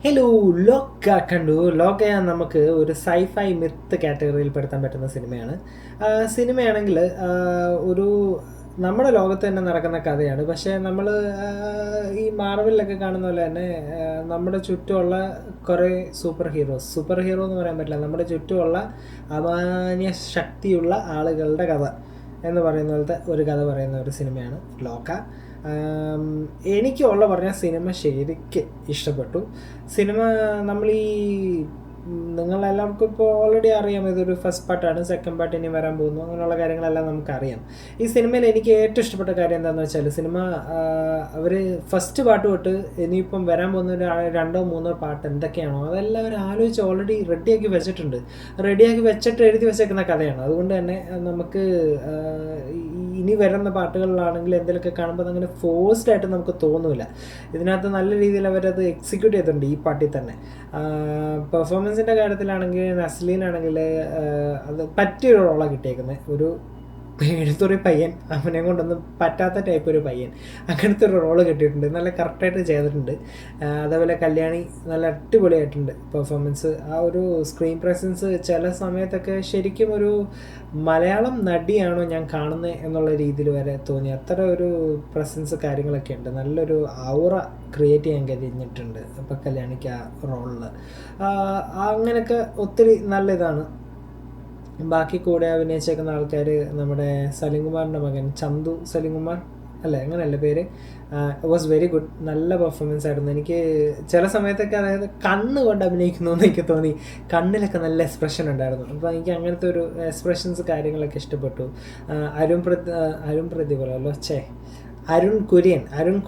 Hello. ലോക കണ്ടു. ലോക നമുക്ക് ഒരു സൈഫൈ മിത്ത് കാറ്റഗറിയിൽ പെടുത്താൻ പറ്റുന്ന സിനിമയാണ്. സിനിമയാണെങ്കിൽ ഒരു നമ്മുടെ ലോകത്ത് തന്നെ നടക്കുന്ന കഥയാണ്. പക്ഷേ നമ്മൾ ഈ മാർവലിലൊക്കെ കാണുന്ന പോലെ തന്നെ നമ്മുടെ ചുറ്റുമുള്ള കുറേ സൂപ്പർ ഹീറോ എന്ന് പറയാൻ പറ്റില്ല, നമ്മുടെ ചുറ്റുമുള്ള അമാന്യ ശക്തിയുള്ള ആളുകളുടെ കഥ എന്ന് പറയുന്ന പോലത്തെ ഒരു കഥ പറയുന്ന ഒരു സിനിമയാണ് ലോക. എനിക്കുള്ള പറഞ്ഞ സിനിമ ശരിക്ക് ഇഷ്ടപ്പെട്ടു. സിനിമ നമ്മൾ നിങ്ങളെല്ലാവർക്കും ഇപ്പോൾ ഓൾറെഡി അറിയാം, ഇതൊരു ഫസ്റ്റ് പാർട്ടാണ്, സെക്കൻഡ് പാർട്ട് ഇനി വരാൻ പോകുന്നു, അങ്ങനെയുള്ള കാര്യങ്ങളെല്ലാം നമുക്കറിയാം. ഈ സിനിമയിൽ എനിക്ക് ഏറ്റവും ഇഷ്ടപ്പെട്ട കാര്യം എന്താണെന്ന് വെച്ചാൽ, സിനിമ അവർ ഫസ്റ്റ് പാർട്ട് തൊട്ട് ഇനിയിപ്പം വരാൻ പോകുന്ന ഒരു 2-3 പാർട്ട് എന്തൊക്കെയാണോ അതെല്ലാം അവർ ആലോചിച്ച് ഓൾറെഡി റെഡിയാക്കി വെച്ചിട്ട് എഴുതി വെച്ചേക്കുന്ന കഥയാണ്. അതുകൊണ്ട് തന്നെ നമുക്ക് ഇനി വരുന്ന പാട്ടുകളിലാണെങ്കിൽ എന്തെങ്കിലുമൊക്കെ കാണുമ്പോൾ അങ്ങനെ ഫോഴ്സ്ഡ് ആയിട്ട് നമുക്ക് തോന്നില്ല. ഇതിനകത്ത് നല്ല രീതിയിൽ അവരത് എക്സിക്യൂട്ട് ചെയ്തിട്ടുണ്ട് ഈ പാട്ടിൽ തന്നെ. പെർഫോമൻസിൻ്റെ കാര്യത്തിലാണെങ്കിൽ നസ്ലീനാണെങ്കിൽ അത് പറ്റിയൊരു റോളാണ് കിട്ടിയേക്കുന്നത്. ഒരു എടുത്തൊരു പയ്യൻ, അവനെ കൊണ്ടൊന്നും പറ്റാത്ത ടൈപ്പ് ഒരു പയ്യൻ, അങ്ങനത്തെ ഒരു റോള് കിട്ടിയിട്ടുണ്ട്. നല്ല കറക്റ്റായിട്ട് ചെയ്തിട്ടുണ്ട്. അതേപോലെ കല്യാണി നല്ല അടിപൊളിയായിട്ടുണ്ട് പെർഫോമൻസ്. ആ ഒരു സ്ക്രീൻ പ്രസൻസ് ചില സമയത്തൊക്കെ ശരിക്കും ഒരു മലയാളം നടിയാണോ ഞാൻ കാണുന്നത് എന്നുള്ള രീതിയിൽ വരെ തോന്നി. അത്ര ഒരു പ്രസൻസ് കാര്യങ്ങളൊക്കെ ഉണ്ട്. നല്ലൊരു ഔറ ക്രിയേറ്റ് ചെയ്യാൻ കഴിഞ്ഞിട്ടുണ്ട് ഇപ്പം കല്യാണിക്ക് ആ റോളിൽ. അങ്ങനെയൊക്കെ ഒത്തിരി നല്ല ഇതാണ്. ബാക്കി കൂടെ അഭിനയിച്ചേക്കുന്ന ആൾക്കാർ നമ്മുടെ സലിംകുമാറിൻ്റെ മകൻ ചന്തു സലിംകുമാർ അല്ലേ, അങ്ങനെയല്ല പേര്. Was very good. നല്ല പെർഫോമൻസ് ആയിരുന്നു. എനിക്ക് ചില സമയത്തൊക്കെ അതായത് കണ്ണ് കൊണ്ട് അഭിനയിക്കുന്നു എന്ന് എനിക്ക് തോന്നി. കണ്ണിലൊക്കെ നല്ല എക്സ്പ്രഷൻ ഉണ്ടായിരുന്നു. അപ്പോൾ എനിക്ക് അങ്ങനത്തെ ഒരു എക്സ്പ്രഷൻസ് കാര്യങ്ങളൊക്കെ ഇഷ്ടപ്പെട്ടു. അരുൺ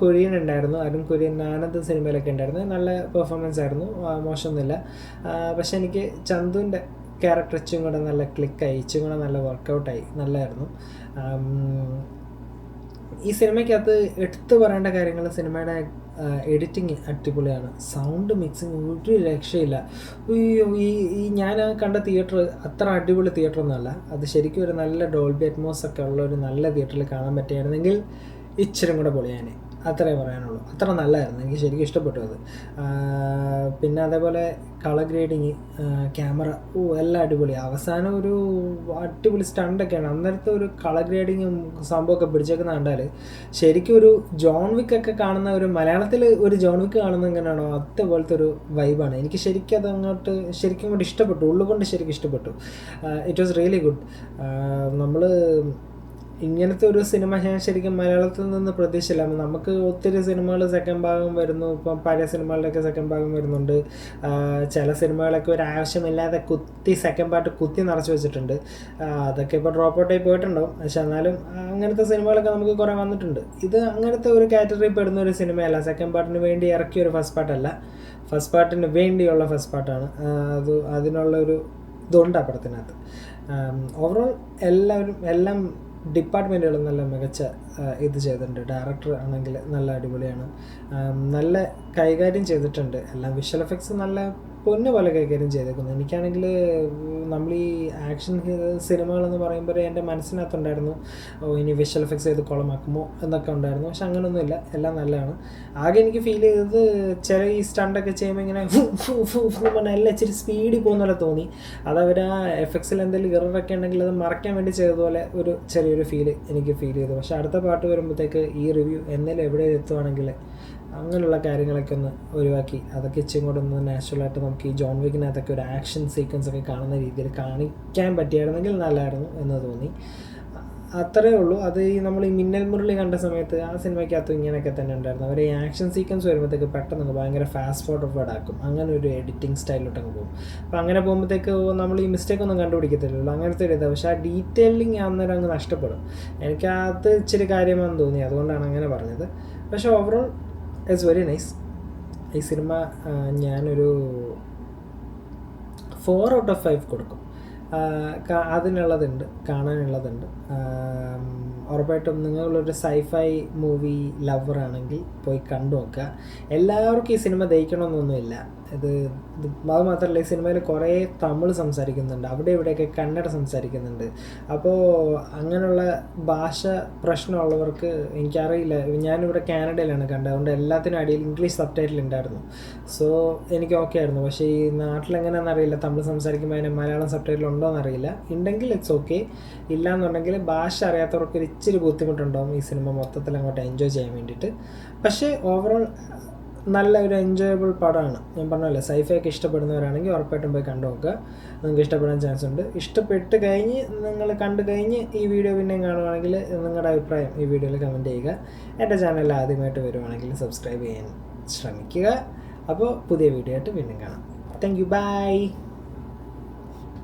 കുര്യൻ ഉണ്ടായിരുന്നു. അരുൺ കുര്യൻ ആനന്ദ് സിനിമയിലൊക്കെ ഉണ്ടായിരുന്നു. നല്ല പെർഫോമൻസ് ആയിരുന്നു, മോശമൊന്നുമില്ല. പക്ഷെ എനിക്ക് ചന്തുവിൻ്റെ ക്യാരക്ടർ ഇച്ചും കൂടെ നല്ല ക്ലിക്കായി, ഇച്ചും കൂടെ നല്ല വർക്കൗട്ടായി, നല്ലതായിരുന്നു. ഈ സിനിമയ്ക്കകത്ത് എടുത്തു പറയേണ്ട കാര്യങ്ങൾ, സിനിമയുടെ എഡിറ്റിങ് അടിപൊളിയാണ്. സൗണ്ട് മിക്സിങ് ഒരു രക്ഷയില്ല. ഈ ഞാൻ കണ്ട തിയേറ്റർ അത്ര അടിപൊളി തിയേറ്ററൊന്നുമല്ല. അത് ശരിക്കും ഒരു നല്ല ഡോൾബി അറ്റ്മോസ് ഒക്കെ ഉള്ള ഒരു നല്ല തിയേറ്ററിൽ കാണാൻ പറ്റുകയായിരുന്നെങ്കിൽ ഇച്ചിരി കൂടെ പൊളിയാനെ, അത്രേ പറയാനുള്ളൂ. അത്ര നല്ലതായിരുന്നു, എനിക്ക് ശരിക്കും ഇഷ്ടപ്പെട്ടു അത്. പിന്നെ അതേപോലെ കളർ ഗ്രേഡിങ്, ക്യാമറ, എല്ലാം അടിപൊളി. അവസാനം ഒരു അടിപൊളി സ്റ്റണ്ടൊക്കെയാണ്. അന്നേരത്തെ ഒരു കളർ ഗ്രേഡിങ്ങും സംഭവമൊക്കെ പിടിച്ചേക്കുന്ന കണ്ടാൽ ശരിക്കും ഒരു ജോൺ വിക്ക് ഒക്കെ കാണുന്ന, ഒരു മലയാളത്തിൽ ഒരു ജോൺ വിക്ക് കാണുന്ന എങ്ങനെയാണോ അതുപോലത്തെ ഒരു വൈബാണ്. എനിക്ക് ശരിക്കും അതങ്ങോട്ട് ശരിക്കും കൊണ്ട് ഇഷ്ടപ്പെട്ടു, ഉള്ളുകൊണ്ട് ശരിക്കും ഇഷ്ടപ്പെട്ടു. It was really good. നമ്മൾ ഇങ്ങനത്തെ ഒരു സിനിമ ഞാൻ ശരിക്കും മലയാളത്തിൽ നിന്ന് പ്രതീക്ഷയില്ല. നമുക്ക് ഒത്തിരി സിനിമകൾ സെക്കൻഡ് ഭാഗം വരുന്നു. ഇപ്പം പഴയ സിനിമകളുടെയൊക്കെ സെക്കൻഡ് ഭാഗം വരുന്നുണ്ട്. ചില സിനിമകളൊക്കെ ഒരു ആവശ്യമില്ലാതെ സെക്കൻഡ് പാർട്ട് കുത്തി നിറച്ച് വെച്ചിട്ടുണ്ട്. അതൊക്കെ ഇപ്പോൾ ഡ്രോപ്പ് ഔട്ടായി പോയിട്ടുണ്ടാവും. പക്ഷെ എന്നാലും അങ്ങനത്തെ സിനിമകളൊക്കെ നമുക്ക് കുറേ വന്നിട്ടുണ്ട്. ഇത് അങ്ങനത്തെ ഒരു കാറ്റഗറിയിൽ പെടുന്ന ഒരു സിനിമയല്ല. സെക്കൻഡ് പാർട്ടിന് വേണ്ടി ഇറക്കിയ ഒരു ഫസ്റ്റ് പാർട്ടല്ല, ഫസ്റ്റ് പാർട്ടിന് വേണ്ടിയുള്ള ഫസ്റ്റ് പാർട്ടാണ്. അതിനുള്ളൊരു ഇതുണ്ട് ആ പടത്തിനകത്ത്. ഓവറോൾ എല്ലാം ഡിപ്പാർട്ട്മെൻറ്റുകളും നല്ല മികച്ച ഇത് ചെയ്തിട്ടുണ്ട്. ഡയറക്ടർ ആണെങ്കിൽ നല്ല അടിപൊളിയാണ്, നല്ല കൈകാര്യം ചെയ്തിട്ടുണ്ട്. എല്ലാം വിഷ്വൽ എഫക്ട്സ് നല്ല പൊന്നു പോലെ കൈകാര്യം ചെയ്തേക്കുന്നു. എനിക്കാണെങ്കിൽ നമ്മൾ ഈ ആക്ഷൻ സിനിമകളെന്ന് പറയുമ്പോൾ എൻ്റെ മനസ്സിനകത്തുണ്ടായിരുന്നു, ഇനി വിഷ്വൽ എഫക്ട്സ് ചെയ്ത് കുളമാക്കുമോ എന്നൊക്കെ ഉണ്ടായിരുന്നു. പക്ഷെ അങ്ങനെയൊന്നുമില്ല, എല്ലാം നല്ലതാണ്. ആകെ എനിക്ക് ഫീൽ ചെയ്തത് ചില ഈ സ്റ്റണ്ടൊക്കെ ചെയ്യുമ്പോൾ ഇങ്ങനെ പറഞ്ഞാൽ എല്ലാം ഇച്ചിരി സ്പീഡിൽ പോകുന്ന പോലെ തോന്നി. അതവർ ആ എഫക്ട്സിൽ എന്തെങ്കിലും ഇററൊക്കെ ഉണ്ടെങ്കിൽ അത് മറയ്ക്കാൻ വേണ്ടി ചെയ്തതുപോലെ ഒരു ചെറിയൊരു എനിക്ക് ഫീൽ ചെയ്തു. പക്ഷേ അടുത്ത പാട്ട് വരുമ്പോഴത്തേക്ക് ഈ റിവ്യൂ എന്തെങ്കിലും എവിടെ എത്തുവാണെങ്കിൽ അങ്ങനെയുള്ള കാര്യങ്ങളൊക്കെ ഒന്ന് ഒഴിവാക്കി അതൊക്കെ ഇച്ചിരി കൂടെ ഒന്ന് നാച്ചുറലായിട്ട് നമുക്ക് ഈ ജോൺ വിക്കിനകത്തൊക്കെ ഒരു ആക്ഷൻ സീക്വൻസ് ഒക്കെ കാണുന്ന രീതിയിൽ കാണിക്കാൻ പറ്റിയായിരുന്നെങ്കിൽ നല്ലതായിരുന്നു എന്ന് തോന്നി. അത്രയേ ഉള്ളൂ. അത് നമ്മൾ ഈ മിന്നൽ മുരളി കണ്ട സമയത്ത് ആ സിനിമയ്ക്കകത്ത് ഇങ്ങനെയൊക്കെ തന്നെ ഉണ്ടായിരുന്നു. അവർ ഈ ആക്ഷൻ സീക്വൻസ് വരുമ്പോഴത്തേക്ക് പെട്ടെന്ന് ഭയങ്കര ഫാസ്റ്റ് ഫോർവേഡ് ആക്കും. അങ്ങനെ ഒരു എഡിറ്റിംഗ് സ്റ്റൈലിലോട്ടങ്ങ് പോകും. അപ്പോൾ അങ്ങനെ പോകുമ്പോഴത്തേക്ക് നമ്മൾ ഈ മിസ്റ്റേക്ക് ഒന്നും കണ്ടുപിടിക്കത്തില്ലല്ലോ, അങ്ങനത്തെ ഒരു ഇതാണ്. പക്ഷേ ആ ഡീറ്റെയിലിംഗ് അന്നേരം അങ്ങ് നഷ്ടപ്പെടും. എനിക്കത് ഇച്ചിരി കാര്യമാണെന്ന് തോന്നി, അതുകൊണ്ടാണ് അങ്ങനെ പറഞ്ഞത്. പക്ഷേ ഓവറോൾ ഇറ്റ്സ് വെരി നൈസ്. ഈ സിനിമ ഞാനൊരു 4/5 കൊടുക്കും. അതിനുള്ളതുണ്ട്, കാണാനുള്ളതുണ്ട്. ഉറപ്പായിട്ടും നിങ്ങളൊരു സൈഫൈ മൂവി ലവറാണെങ്കിൽ പോയി കണ്ടു നോക്കുക. എല്ലാവർക്കും ഈ സിനിമ ദഹിക്കണമെന്നൊന്നുമില്ല. ഇത് അത് മാത്രമല്ല ഈ സിനിമയിൽ കുറേ തമിഴ് സംസാരിക്കുന്നുണ്ട്, അവിടെ ഇവിടെയൊക്കെ കന്നഡ സംസാരിക്കുന്നുണ്ട്. അപ്പോൾ അങ്ങനെയുള്ള ഭാഷ പ്രശ്നമുള്ളവർക്ക്, എനിക്കറിയില്ല, ഞാനിവിടെ കാനഡയിലാണ് കണ്ടത്, അതുകൊണ്ട് എല്ലാത്തിനും അടിയിൽ ഇംഗ്ലീഷ് സബ് ടൈറ്റിൽ ഉണ്ടായിരുന്നു. സോ എനിക്ക് ഓക്കെ ആയിരുന്നു. പക്ഷേ ഈ നാട്ടിലെങ്ങനെയാണെന്ന് അറിയില്ല, തമിഴ് സംസാരിക്കുമ്പോൾ അതിന് മലയാളം സബ് ടൈറ്റിൽ ഉണ്ടോ എന്നറിയില്ല. ഉണ്ടെങ്കിൽ ഇറ്റ്സ് ഓക്കെ, ഇല്ലയെന്നുണ്ടെങ്കിൽ ഭാഷ അറിയാത്തവർക്ക് ഒരു ഇച്ചിരി ബുദ്ധിമുട്ടുണ്ടാവും ഈ സിനിമ മൊത്തത്തിൽ അങ്ങോട്ട് എൻജോയ് ചെയ്യാൻ വേണ്ടിയിട്ട്. പക്ഷേ ഓവറോൾ നല്ല ഒരു എൻജോയബിൾ പടമാണ്. ഞാൻ പറഞ്ഞല്ലോ, സൈഫൈ ഒക്കെ ഇഷ്ടപ്പെടുന്നവരാണെങ്കിൽ ഉറപ്പായിട്ടും പോയി കണ്ടു നോക്കുക, നിങ്ങൾക്ക് ഇഷ്ടപ്പെടാൻ ചാൻസ് ഉണ്ട്. ഇഷ്ടപ്പെട്ട് കഴിഞ്ഞ് നിങ്ങൾ കണ്ടു കഴിഞ്ഞ് ഈ വീഡിയോ പിന്നെയും കാണുവാണെങ്കിൽ നിങ്ങളുടെ അഭിപ്രായം ഈ വീഡിയോയിൽ കമൻറ്റ് ചെയ്യുക. എൻ്റെ ചാനൽ ആദ്യമായിട്ട് വരുവാണെങ്കിൽ സബ്സ്ക്രൈബ് ചെയ്യാൻ ശ്രമിക്കുക. അപ്പോൾ പുതിയ വീഡിയോ ആയിട്ട് വീണ്ടും കാണാം. Thank you, by.